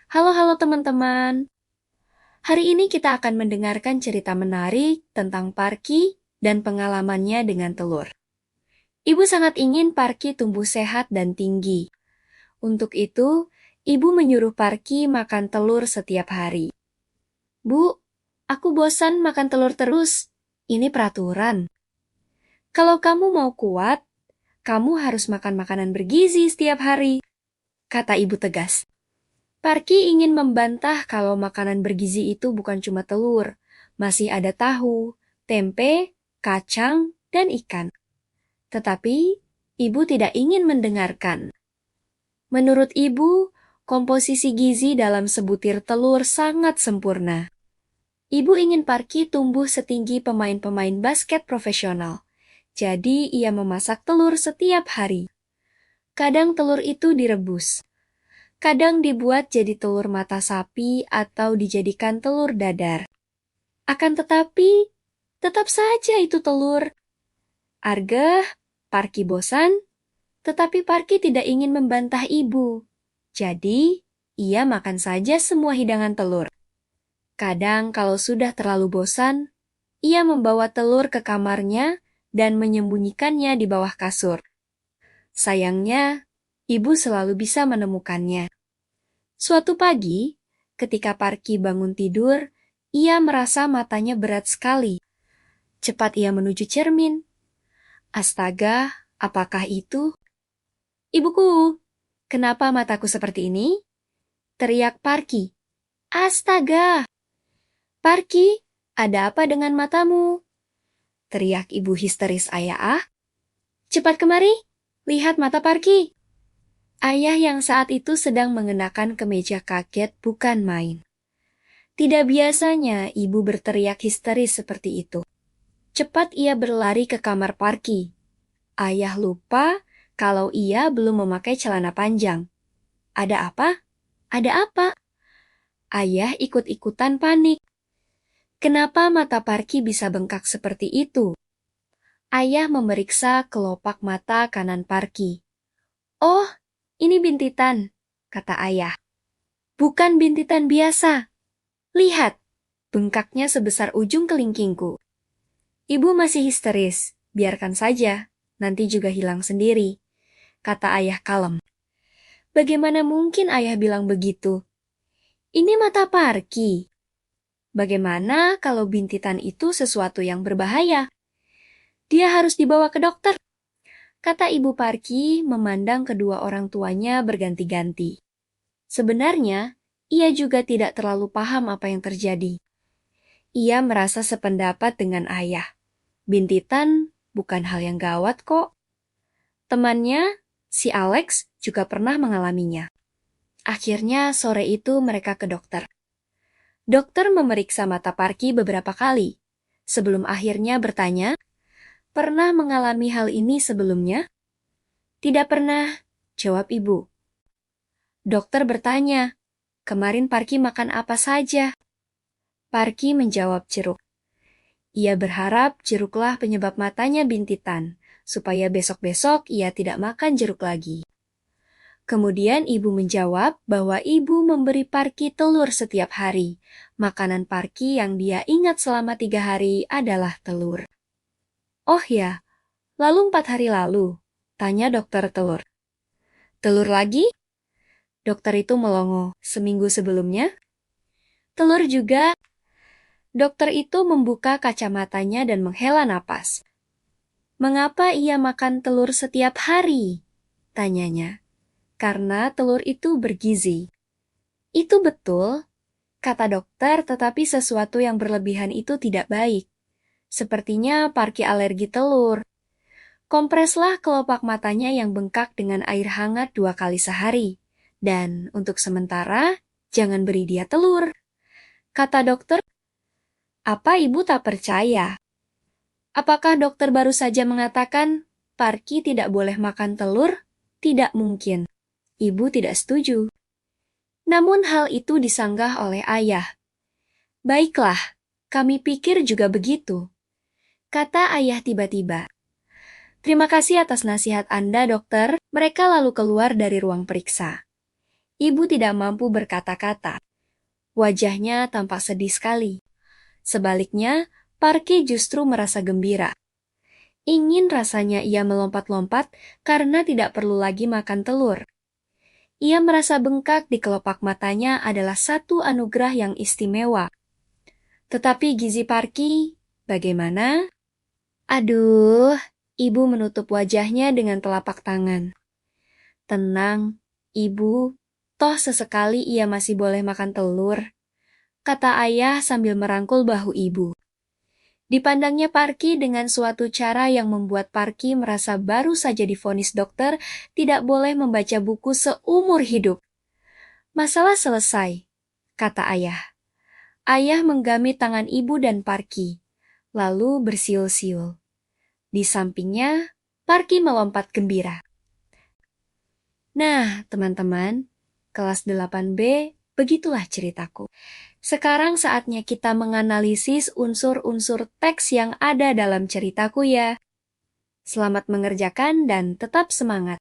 Halo teman-teman. Hari ini kita akan mendengarkan cerita menarik tentang Parky dan pengalamannya dengan telur. Ibu sangat ingin Parky tumbuh sehat dan tinggi. Untuk itu, ibu menyuruh Parky makan telur setiap hari. Bu, aku bosan makan telur terus. Ini peraturan. Kalau kamu mau kuat, kamu harus makan makanan bergizi setiap hari, kata ibu tegas. Parky ingin membantah kalau makanan bergizi itu bukan cuma telur, masih ada tahu, tempe, kacang, dan ikan. Tetapi, ibu tidak ingin mendengarkan. Menurut ibu, komposisi gizi dalam sebutir telur sangat sempurna. Ibu ingin Parky tumbuh setinggi pemain-pemain basket profesional. Jadi, ia memasak telur setiap hari. Kadang telur itu direbus. Kadang dibuat jadi telur mata sapi atau dijadikan telur dadar. Akan tetapi, tetap saja itu telur. Argah, Parky bosan, tetapi Parky tidak ingin membantah ibu. Jadi, ia makan saja semua hidangan telur. Kadang kalau sudah terlalu bosan, ia membawa telur ke kamarnya dan menyembunyikannya di bawah kasur. Sayangnya, ibu selalu bisa menemukannya. Suatu pagi, ketika Parky bangun tidur, ia merasa matanya berat sekali. Cepat ia menuju cermin. Astaga, apakah itu? Ibuku, kenapa mataku seperti ini? Teriak Parky. Astaga! Parky, ada apa dengan matamu? Teriak ibu histeris ayah. Cepat kemari, lihat mata Parky. Ayah yang saat itu sedang mengenakan kemeja kaget bukan main. Tidak biasanya ibu berteriak histeris seperti itu. Cepat ia berlari ke kamar Parky. Ayah lupa kalau ia belum memakai celana panjang. Ada apa? Ada apa? Ayah ikut-ikutan panik. Kenapa mata Parky bisa bengkak seperti itu? Ayah memeriksa kelopak mata kanan Parky. Oh, ini bintitan, kata ayah. Bukan bintitan biasa. Lihat, bengkaknya sebesar ujung kelingkingku. Ibu masih histeris, biarkan saja, nanti juga hilang sendiri, kata ayah kalem. Bagaimana mungkin ayah bilang begitu? Ini mata Parky. Bagaimana kalau bintitan itu sesuatu yang berbahaya? Dia harus dibawa ke dokter, kata ibu Parky memandang kedua orang tuanya berganti-ganti. Sebenarnya, ia juga tidak terlalu paham apa yang terjadi. Ia merasa sependapat dengan ayah. Bintitan bukan hal yang gawat kok. Temannya, si Alex, juga pernah mengalaminya. Akhirnya sore itu mereka ke dokter. Dokter memeriksa mata Parky beberapa kali. Sebelum akhirnya bertanya, pernah mengalami hal ini sebelumnya? Tidak pernah, jawab ibu. Dokter bertanya, kemarin Parky makan apa saja? Parky menjawab jeruk. Ia berharap jeruklah penyebab matanya bintitan, supaya besok-besok ia tidak makan jeruk lagi. Kemudian ibu menjawab bahwa ibu memberi Parky telur setiap hari. Makanan Parky yang dia ingat selama 3 hari adalah telur. Oh ya, lalu 4 hari lalu, tanya dokter telur. Telur lagi? Dokter itu melongo. Seminggu sebelumnya? Telur juga. Dokter itu membuka kacamatanya dan menghela napas. Mengapa ia makan telur setiap hari? Tanyanya. Karena telur itu bergizi. Itu betul, kata dokter, tetapi sesuatu yang berlebihan itu tidak baik. Sepertinya Parky alergi telur. Kompreslah kelopak matanya yang bengkak dengan air hangat 2 kali sehari. Dan untuk sementara, jangan beri dia telur. Kata dokter, apa ibu tak percaya? Apakah dokter baru saja mengatakan Parky tidak boleh makan telur? Tidak mungkin. Ibu tidak setuju. Namun hal itu disanggah oleh ayah. Baiklah, kami pikir juga begitu, kata ayah tiba-tiba. Terima kasih atas nasihat Anda, dokter. Mereka lalu keluar dari ruang periksa. Ibu tidak mampu berkata-kata. Wajahnya tampak sedih sekali. Sebaliknya, Parky justru merasa gembira. Ingin rasanya ia melompat-lompat karena tidak perlu lagi makan telur. Ia merasa bengkak di kelopak matanya adalah satu anugerah yang istimewa. Tetapi gizi Parky, bagaimana? Aduh, ibu menutup wajahnya dengan telapak tangan. Tenang, ibu, toh sesekali ia masih boleh makan telur, kata ayah sambil merangkul bahu ibu. Dipandangnya Parky dengan suatu cara yang membuat Parky merasa baru saja divonis dokter tidak boleh membaca buku seumur hidup. Masalah selesai, kata ayah. Ayah menggamit tangan ibu dan Parky, lalu bersiul-siul. Di sampingnya, Parky melompat gembira. Nah, teman-teman, kelas 8B, begitulah ceritaku. Sekarang saatnya kita menganalisis unsur-unsur teks yang ada dalam ceritaku ya. Selamat mengerjakan dan tetap semangat.